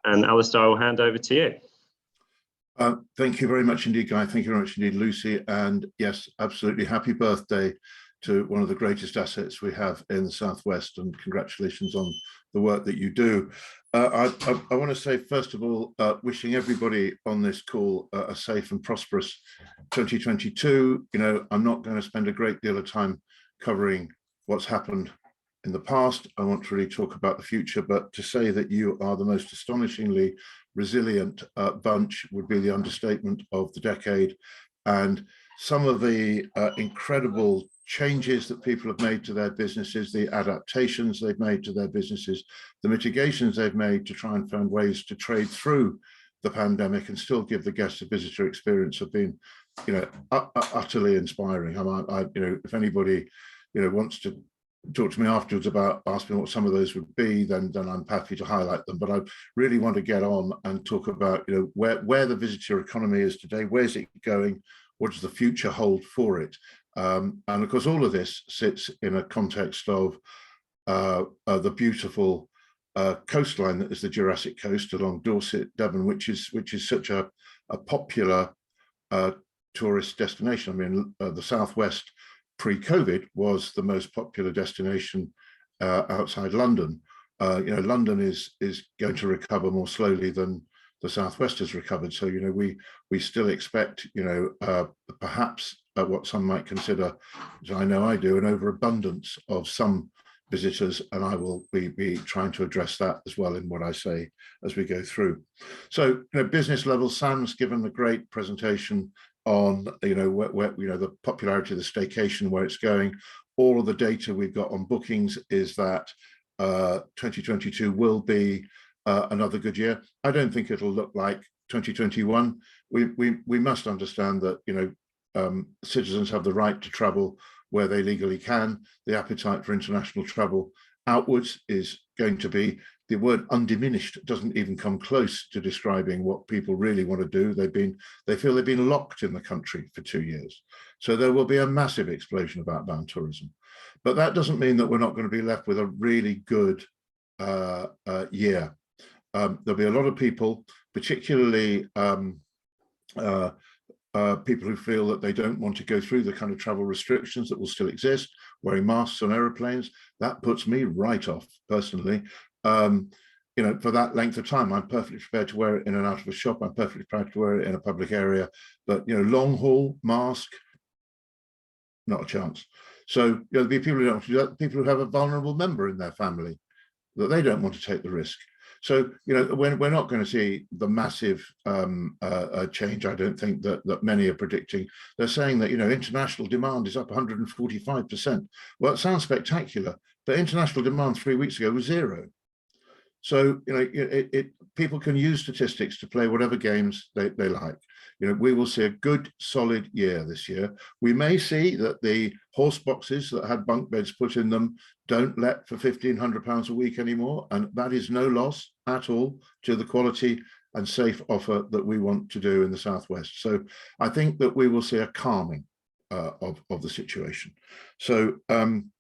And Alistair, I'll hand over to you. Thank you very much indeed, Guy. Thank you very much indeed, Lucy. And yes, absolutely. Happy birthday to one of the greatest assets we have in the Southwest, and congratulations on the work that you do. I want to say, first of all, wishing everybody on this call a safe and prosperous 2022. You know, I'm not going to spend a great deal of time covering what's happened in the past. I want to really talk about the future, but to say that you are the most astonishingly resilient bunch would be the understatement of the decade. And some of the incredible changes that people have made to their businesses, the adaptations they've made to their businesses, the mitigations they've made to try and find ways to trade through the pandemic and still give the guest a visitor experience have been, you know, utterly inspiring. You know, if anybody, you know, wants to talk to me afterwards about asking what some of those would be, then I'm happy to highlight them. But I really want to get on and talk about, you know, where the visitor economy is today, where's it going, what does the future hold for it? And of course, all of this sits in a context of the beautiful coastline that is the Jurassic coast along Dorset, Devon, which is such a popular tourist destination. I mean, the Southwest pre-COVID was the most popular destination outside London. You know, London is going to recover more slowly than the Southwest has recovered. So, you know, we still expect, you know, perhaps what some might consider, as I know I do, an overabundance of some visitors, and I will be trying to address that as well in what I say as we go through. So, you know, business level, Sam's given a great presentation on, you know, where you know, the popularity of the staycation, where it's going. All of the data we've got on bookings is that 2022 will be another good year. I don't think it'll look like 2021. We must understand that, you know, citizens have the right to travel where they legally can. The appetite for international travel outwards is going to be, the word undiminished doesn't even come close to describing what people really want to do. They feel they've been locked in the country for 2 years. So there will be a massive explosion of outbound tourism. But that doesn't mean that we're not going to be left with a really good year. There'll be a lot of people, particularly people who feel that they don't want to go through the kind of travel restrictions that will still exist, wearing masks on aeroplanes. That puts me right off personally. You know, for that length of time, I'm perfectly prepared to wear it in and out of a shop. I'm perfectly prepared to wear it in a public area. But, you know, long haul mask, not a chance. So, you know, there'll be people who don't want to do that, people who have a vulnerable member in their family that they don't want to take the risk. So, you know, we're not going to see the massive change, I don't think, that many are predicting. They're saying that, you know, international demand is up 145%. Well, it sounds spectacular, but international demand 3 weeks ago was zero. So, you know, people can use statistics to play whatever games they like. You know, we will see a good, solid year this year. We may see that the horse boxes that had bunk beds put in them don't let for £1,500 a week anymore. And that is no loss at all to the quality and safe offer that we want to do in the Southwest. So I think that we will see a calming of the situation. So, you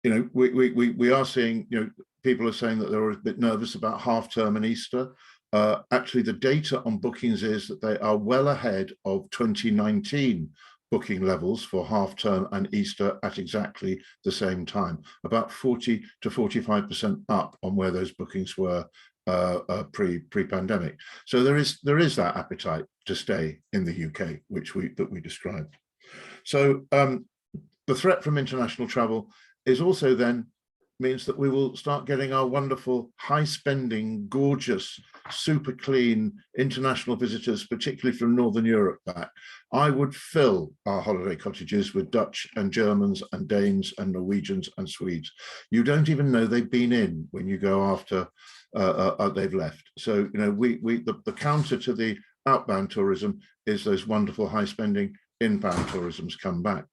know, we are seeing, you know, people are saying that they're a bit nervous about half term and Easter. Actually, the data on bookings is that they are well ahead of 2019 booking levels for half term and Easter at exactly the same time, about 40 to 45% up on where those bookings were pre-pandemic. So there is that appetite to stay in the UK, which we described. So the threat from international travel is also then means that we will start getting our wonderful, high-spending, gorgeous, super clean international visitors, particularly from Northern Europe, back. I would fill our holiday cottages with Dutch and Germans and Danes and Norwegians and Swedes. You don't even know they've been in when you go after they've left. So, you know, the counter to the outbound tourism is those wonderful high-spending inbound tourisms come back.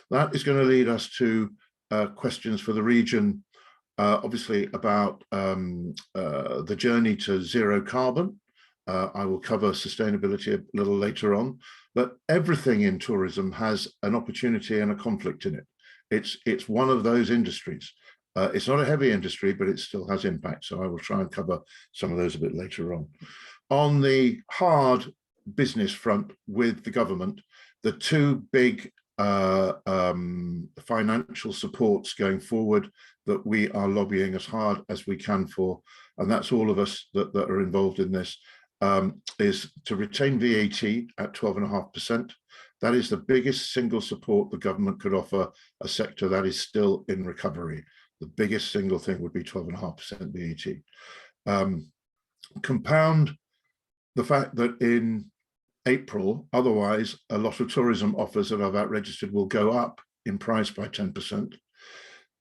That is going to lead us to questions for the region. Obviously about the journey to zero carbon. I will cover sustainability a little later on, but everything in tourism has an opportunity and a conflict in it. It's one of those industries. It's not a heavy industry, but it still has impact. So I will try and cover some of those a bit later on. On the hard business front with the government, the two big financial supports going forward that we are lobbying as hard as we can for, and that's all of us that are involved in this, is to retain VAT at 12.5%. That is the biggest single support the government could offer a sector that is still in recovery. The biggest single thing would be 12.5% VAT. Compound the fact that in April, otherwise, a lot of tourism offers that are VAT registered will go up in price by 10%,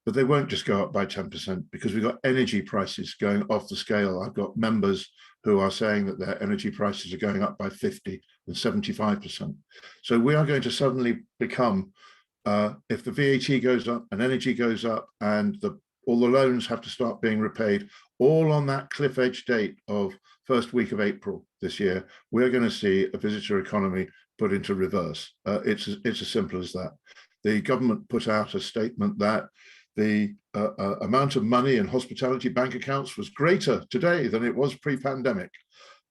but they won't just go up by 10% because we've got energy prices going off the scale. I've got members who are saying that their energy prices are going up by 50 and 75%. So we are going to suddenly become, if the VAT goes up and energy goes up and all the loans have to start being repaid, all on that cliff edge date of first week of April this year, we're going to see a visitor economy put into reverse. It's as simple as that. The government put out a statement that the amount of money in hospitality bank accounts was greater today than it was pre-pandemic.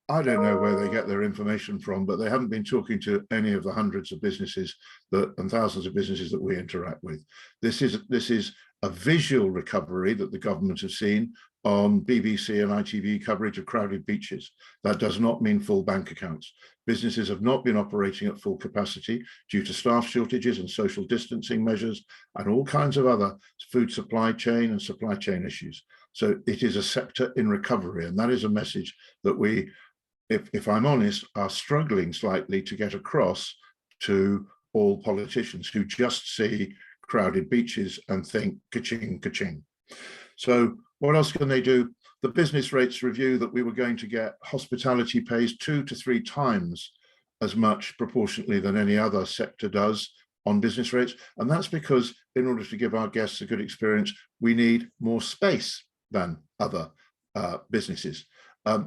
I don't know where they get their information from, but they haven't been talking to any of the hundreds of businesses and thousands of businesses that we interact with. This is a visual recovery that the government has seen on BBC and ITV coverage of crowded beaches. That does not mean full bank accounts. Businesses have not been operating at full capacity due to staff shortages and social distancing measures and all kinds of other food supply chain and supply chain issues. So it is a sector in recovery, and that is a message that we, if I'm honest, are struggling slightly to get across to all politicians who just see crowded beaches and think ka-ching, ka-ching. So what else can they do? The business rates review that we were going to get, hospitality pays 2 to 3 times as much proportionately than any other sector does on business rates. And that's because in order to give our guests a good experience, we need more space than other businesses.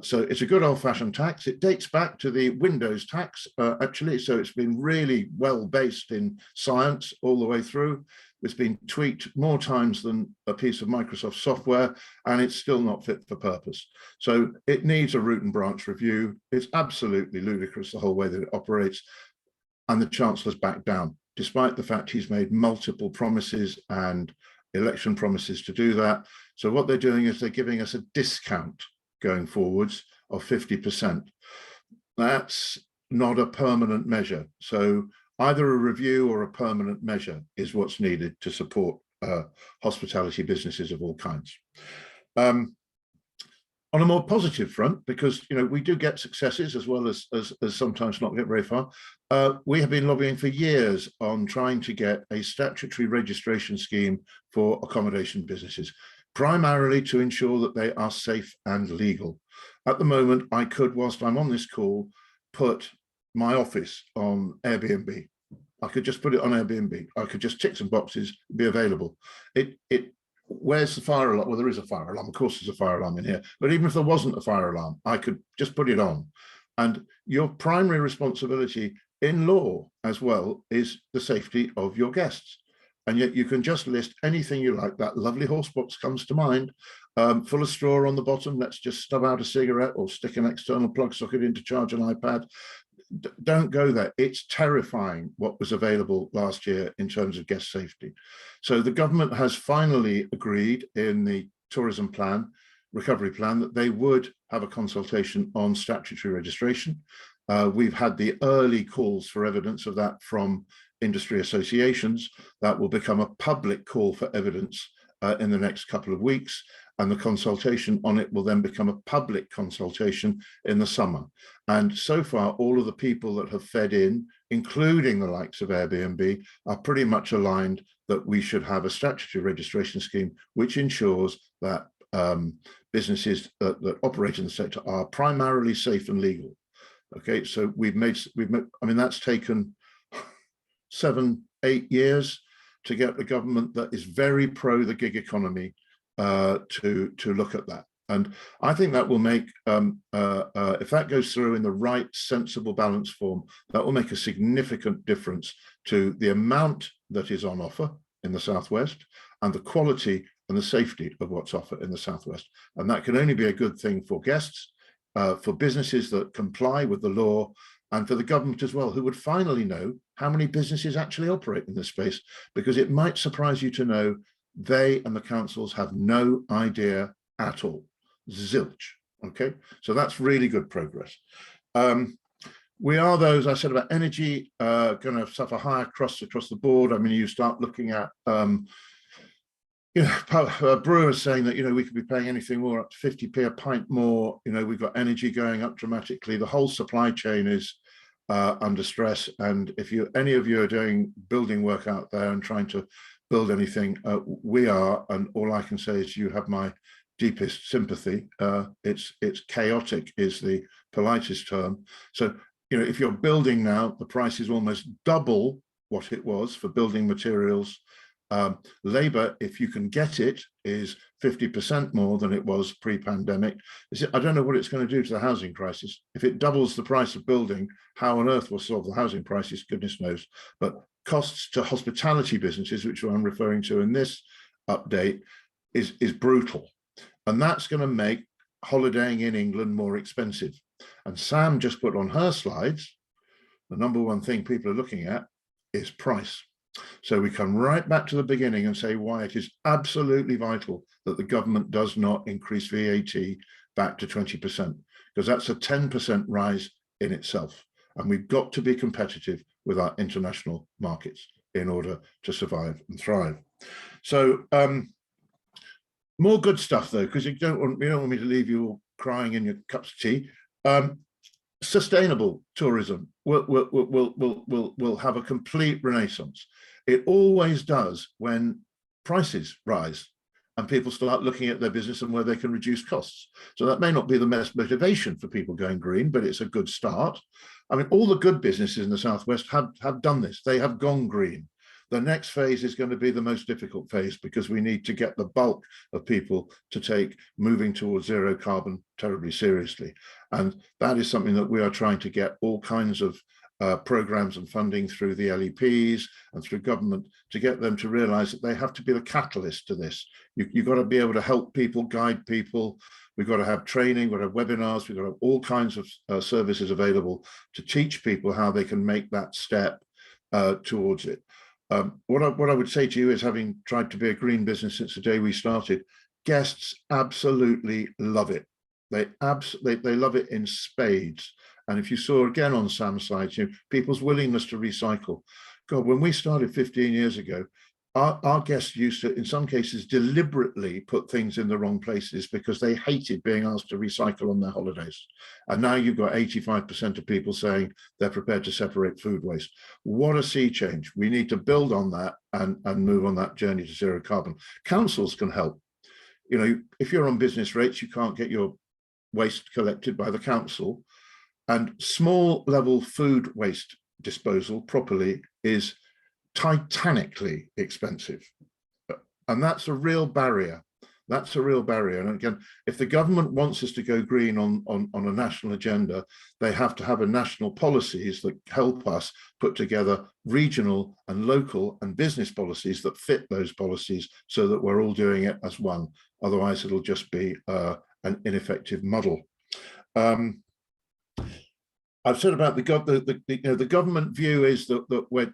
So it's a good old-fashioned tax. It dates back to the Windows tax, actually. So it's been really well based in science all the way through. It's been tweaked more times than a piece of Microsoft software, and it's still not fit for purpose. So it needs a root and branch review. It's absolutely ludicrous the whole way that it operates. And the Chancellor's backed down, despite the fact he's made multiple promises and election promises to do that. So what they're doing is they're giving us a discount going forwards of 50%. That's not a permanent measure. So either a review or a permanent measure is what's needed to support hospitality businesses of all kinds. On a more positive front, because we do get successes as well as sometimes not get very far, we have been lobbying for years on trying to get a statutory registration scheme for accommodation businesses, primarily to ensure that they are safe and legal. At the moment, I could, whilst I'm on this call, put my office on Airbnb. I could just put it on Airbnb. I could just tick some boxes, be available. Where's the fire alarm? Well, there is a fire alarm. Of course, there's a fire alarm in here. But even if there wasn't a fire alarm, I could just put it on. And your primary responsibility in law as well is the safety of your guests. And yet you can just list anything you like. That lovely horse box comes to mind, full of straw on the bottom. Let's just stub out a cigarette or stick an external plug socket in to charge an iPad. Don't go there. It's terrifying what was available last year in terms of guest safety. So the government has finally agreed in the tourism plan, recovery plan, that they would have a consultation on statutory registration. We've had the early calls for evidence of that from industry associations. That will become a public call for evidence in the next couple of weeks, and the consultation on it will then become a public consultation in the summer. And so far, all of the people that have fed in, including the likes of Airbnb, are pretty much aligned that we should have a statutory registration scheme which ensures that businesses that operate in the sector are primarily safe and legal. Okay, so we've made, I mean, that's taken 7-8 years to get the government that is very pro the gig economy to look at that. And I think that will make, if that goes through in the right, sensible, balanced form, that will make a significant difference to the amount that is on offer in the Southwest and the quality and the safety of what's offered in the Southwest. And that can only be a good thing for guests, for businesses that comply with the law, and for the government as well, who would finally know how many businesses actually operate in this space, because it might surprise you to know they and the councils have no idea at all. Zilch. Okay, so that's really good progress. We are, those I said about energy, going to suffer higher costs across the board. I mean, you start looking at brewers saying that, we could be paying anything more up to 50p a pint more. We've got energy going up dramatically. The whole supply chain is under stress. And if any of you are doing building work out there and trying to build anything, we are, and all I can say is you have my deepest sympathy. It's chaotic is the politest term. So, if you're building now, the price is almost double what it was for building materials. Labor, if you can get it, is 50% more than it was pre-pandemic. I don't know what it's going to do to the housing crisis. If it doubles the price of building, how on earth will solve the housing crisis? Goodness knows. But costs to hospitality businesses, which I'm referring to in this update, is brutal. And that's going to make holidaying in England more expensive. And Sam just put on her slides, the number one thing people are looking at is price. So we come right back to the beginning and say why it is absolutely vital that the government does not increase VAT back to 20%, because that's a 10% rise in itself. And we've got to be competitive with our international markets in order to survive and thrive. So more good stuff though, because you don't want me to leave you all crying in your cups of tea. Sustainable tourism will have a complete renaissance. It always does when prices rise and people start looking at their business and where they can reduce costs. So that may not be the best motivation for people going green, but it's a good start. I mean, all the good businesses in the Southwest have done this. They have gone green. The next phase is going to be the most difficult phase, because we need to get the bulk of people to take moving towards zero carbon terribly seriously. And that is something that we are trying to get all kinds of programs and funding through the LEPs and through government to get them to realize that they have to be the catalyst to this. You've got to be able to help people, guide people. We've got to have training, we've got to have webinars, we've got to have all kinds of services available to teach people how they can make that step towards it. What I would say to you is, having tried to be a green business since the day we started, guests absolutely love it. They love it in spades. And if you saw again on Sam's side, people's willingness to recycle. God, when we started 15 years ago, our guests used to, in some cases, deliberately put things in the wrong places because they hated being asked to recycle on their holidays. And now you've got 85% of people saying they're prepared to separate food waste. What a sea change. We need to build on that and move on that journey to zero carbon. Councils can help. If you're on business rates, you can't get your waste collected by the council. And small level food waste disposal properly is titanically expensive, and that's a real barrier. That's a real barrier. And again, if the government wants us to go green on a national agenda, they have to have a national policies that help us put together regional and local and business policies that fit those policies, so that we're all doing it as one. Otherwise, it'll just be an ineffective muddle. I've said about the government view is that we're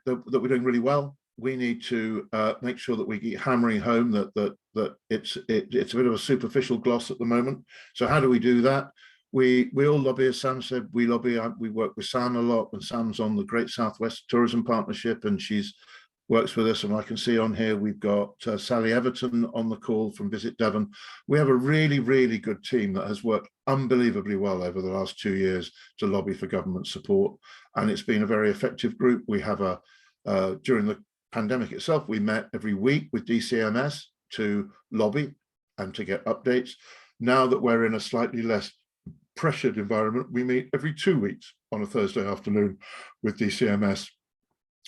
doing really well. We need to make sure that we keep hammering home that it's a bit of a superficial gloss at the moment. So how do we do that? We all lobby, as Sam said. We lobby. We work with Sam a lot, and Sam's on the Great Southwest Tourism Partnership, and she's works with us. And I can see on here we've got Sally Everton on the call from Visit Devon. We have a really, really good team that has worked unbelievably well over the last 2 years to lobby for government support, and it's been a very effective group. We have during the pandemic itself, we met every week with DCMS to lobby and to get updates. Now that we're in a slightly less pressured environment, we meet every 2 weeks on a Thursday afternoon with DCMS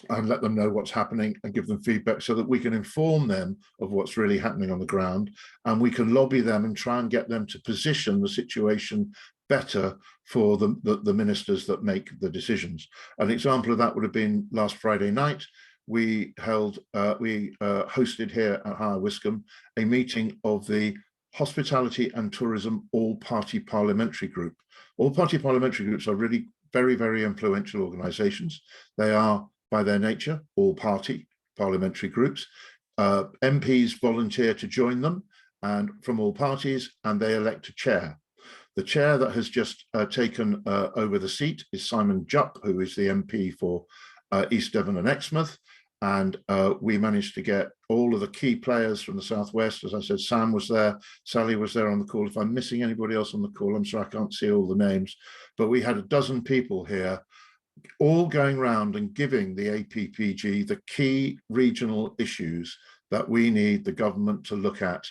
and let them know what's happening and give them feedback, so that we can inform them of what's really happening on the ground, and we can lobby them and try and get them to position the situation better for the ministers that make the decisions. An example of that would have been last Friday night. we hosted here at Higher Wycombe a meeting of the Hospitality and Tourism All-Party Parliamentary Group. All-Party Parliamentary Groups are really very, very influential organisations. They are, by their nature, all-party parliamentary groups. MPs volunteer to join them, and from all parties, and they elect a chair. The chair that has just taken over the seat is Simon Jupp, who is the MP for East Devon and Exmouth. And we managed to get all of the key players from the Southwest. As I said, Sam was there, Sally was there on the call. If I'm missing anybody else on the call, I'm sorry, I can't see all the names. But we had a dozen people here, all going round and giving the APPG the key regional issues that we need the government to look at,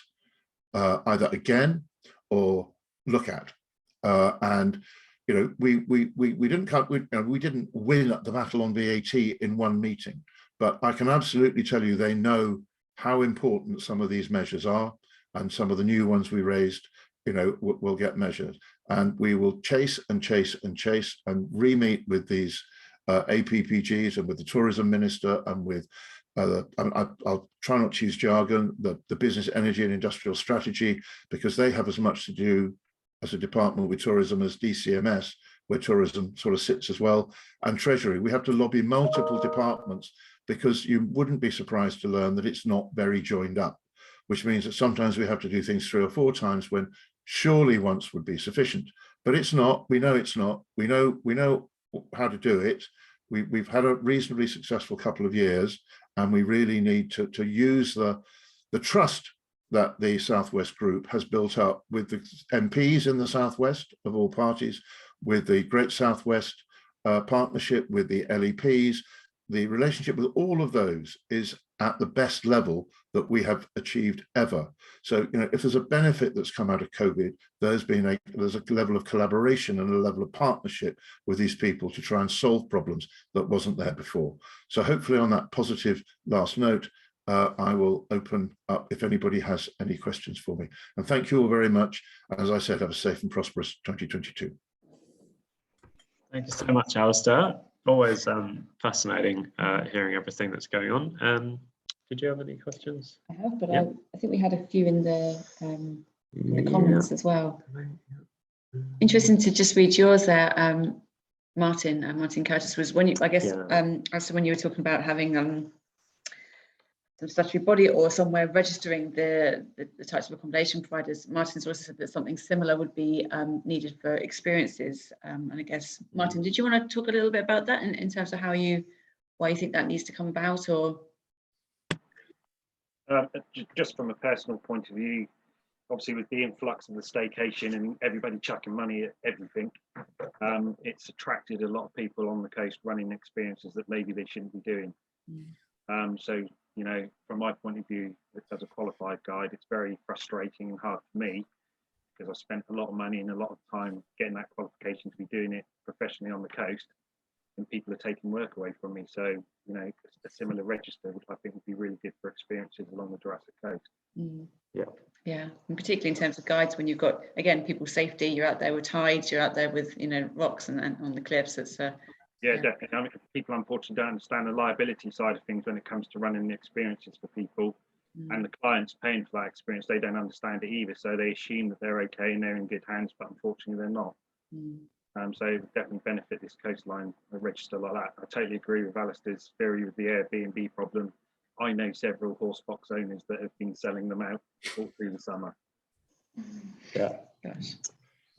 either again or look at. And you know, we didn't win at the battle on VAT in one meeting. But I can absolutely tell you they know how important some of these measures are, and some of the new ones we raised, you know, will get measured. And we will chase and chase and chase and re-meet with these APPGs and with the tourism minister and with, I'll try not to use jargon, the business, energy and industrial strategy, because they have as much to do as a department with tourism as DCMS, where tourism sort of sits as well, and Treasury. We have to lobby multiple departments, because you wouldn't be surprised to learn that it's not very joined up, which means that sometimes we have to do things 3 or 4 times when surely once would be sufficient. But it's not. We know it's not. We know how to do it. We've had a reasonably successful couple of years, and we really need to use the trust that the Southwest Group has built up with the MPs in the Southwest of all parties, with the Great Southwest Partnership, with the LEPs. The relationship with all of those is at the best level that we have achieved ever. So, you know, if there's a benefit that's come out of COVID, there's a level of collaboration and a level of partnership with these people to try and solve problems that wasn't there before. So hopefully on that positive last note, I will open up if anybody has any questions for me. And thank you all very much. As I said, have a safe and prosperous 2022. Thank you so much, Alistair. Always fascinating hearing everything that's going on. Did you have any questions? I have, but yeah. I think we had a few in the comments as well. Interesting to just read yours there, Martin Curtis, was when you, I guess, also when you were talking about having some statutory body or somewhere registering the types of accommodation providers. Martin's also said that something similar would be needed for experiences. And I guess, Martin, did you want to talk a little bit about that in terms of why you think that needs to come about, or? Just from a personal point of view, obviously with the influx of the staycation and everybody chucking money at everything, it's attracted a lot of people on the coast running experiences that maybe they shouldn't be doing. So, you know, from my point of view, as a qualified guide, it's very frustrating and hard for me, because I spent a lot of money and a lot of time getting that qualification to be doing it professionally on the coast, and people are taking work away from me. So, you know, a similar register, which I think would be really good for experiences along the Jurassic coast. Yeah, and particularly in terms of guides, when you've got, again, people's safety, you're out there with tides, you're out there with, you know, rocks and on the cliffs. It's yeah, definitely. I mean, people unfortunately don't understand the liability side of things when it comes to running the experiences for people, and the clients paying for that experience, they don't understand it either. So they assume that they're okay and they're in good hands, but unfortunately they're not. So it would definitely benefit this coastline, a register like that. I totally agree with Alistair's theory with the Airbnb problem. I know several horse box owners that have been selling them out all through the summer. Yeah. Gosh.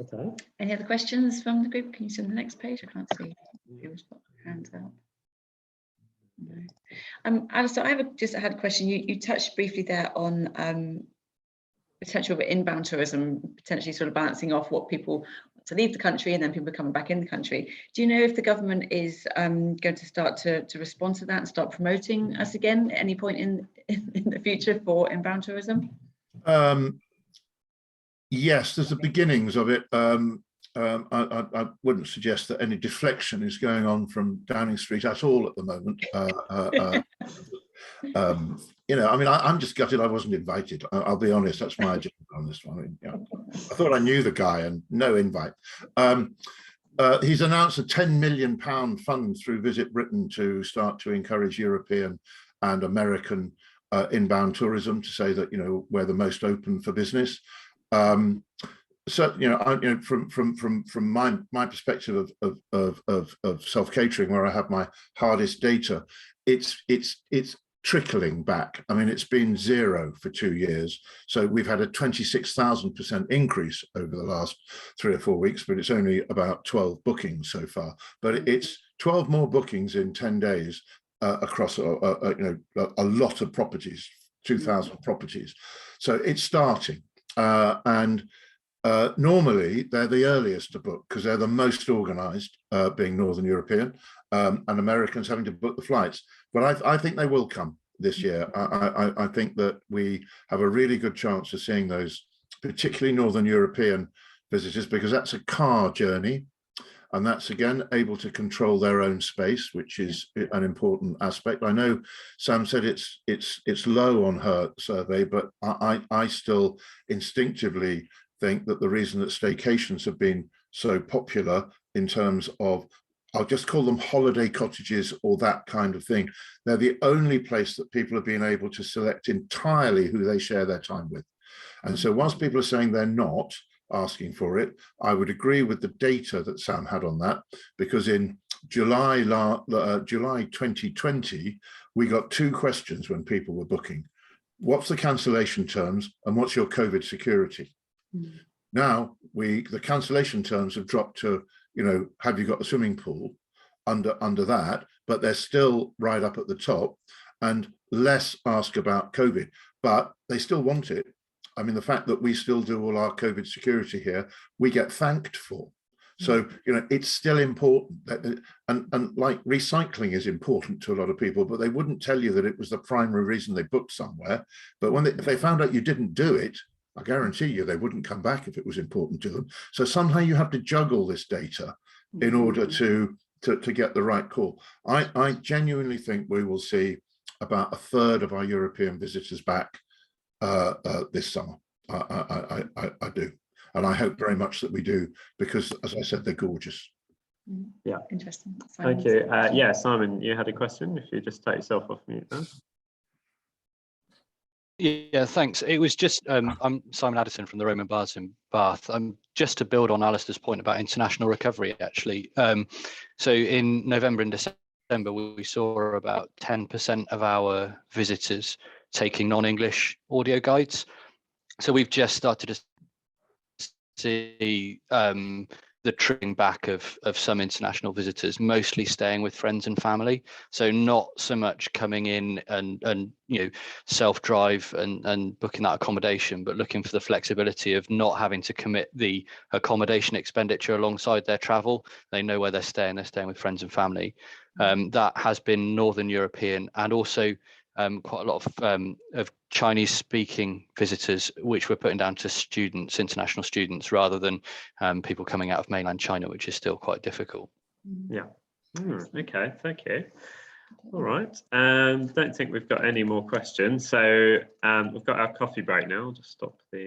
Okay. Any other questions from the group? Can you see on the next page? I can't see. Hands up. No. Alistair, I had a question. You touched briefly there on potential of inbound tourism, potentially sort of balancing off what people want to leave the country and then people coming back in the country. Do you know if the government is going to start to respond to that and start promoting us again at any point in the future for inbound tourism? Yes, there's the beginnings of it. I wouldn't suggest that any deflection is going on from Downing Street at all at the moment. You know, I mean, I'm just gutted I wasn't invited. I'll be honest, that's my agenda on this one. I mean, yeah, I thought I knew the guy and no invite. He's announced a £10 million fund through Visit Britain to start to encourage European and American inbound tourism, to say that, you know, we're the most open for business. So, you know, from my perspective of self-catering, where I have my hardest data, it's trickling back. I mean, it's been 0 for 2 years. So we've had a 26,000% increase over the last 3 or 4 weeks, but it's only about 12 bookings so far. But it's 12 more bookings in 10 days across you know, a lot of properties, 2,000 properties. So it's starting. Normally they're the earliest to book because they're the most organized, being Northern European, and Americans having to book the flights. But I think they will come this year. I think that we have a really good chance of seeing those, particularly Northern European visitors, because that's a car journey, and that's again able to control their own space, which is an important aspect. I know Sam said it's low on her survey, but I still instinctively think that the reason that staycations have been so popular in terms of, I'll just call them holiday cottages or that kind of thing, they're the only place that people have been able to select entirely who they share their time with. And so whilst people are saying they're not asking for it, I would agree with the data that Sam had on that, because in July 2020, we got 2 questions when people were booking. What's the cancellation terms and what's your COVID security? Now the cancellation terms have dropped to, you know, have you got a swimming pool under that, but they're still right up at the top, and less ask about COVID, but they still want it. I mean, the fact that we still do all our COVID security here, we get thanked for. So, you know, it's still important and like recycling is important to a lot of people, but they wouldn't tell you that it was the primary reason they booked somewhere. But if they found out you didn't do it, I guarantee you they wouldn't come back if it was important to them. So somehow you have to juggle this data in order to get the right call. I genuinely think we will see about 1/3 of our European visitors back this summer. I do. And I hope very much that we do, because as I said, they're gorgeous. Yeah. Interesting. Thank you. Yeah, Simon, you had a question. If you just take yourself off mute there. Yeah, thanks. It was just, I'm Simon Addison from the Roman Baths in Bath. Just to build on Alistair's point about international recovery, actually. So in November and December, we saw about 10% of our visitors taking non-English audio guides. So we've just started to see the trickling back of some international visitors, mostly staying with friends and family. So not so much coming in and you know, self-drive and booking that accommodation, but looking for the flexibility of not having to commit the accommodation expenditure alongside their travel. They know where they're staying with friends and family. That has been Northern European, and also quite a lot of Chinese-speaking visitors, which we're putting down to students, international students, rather than people coming out of mainland China, which is still quite difficult. Yeah. Okay, thank you. All right. Don't think we've got any more questions. So we've got our coffee break now. I'll just stop the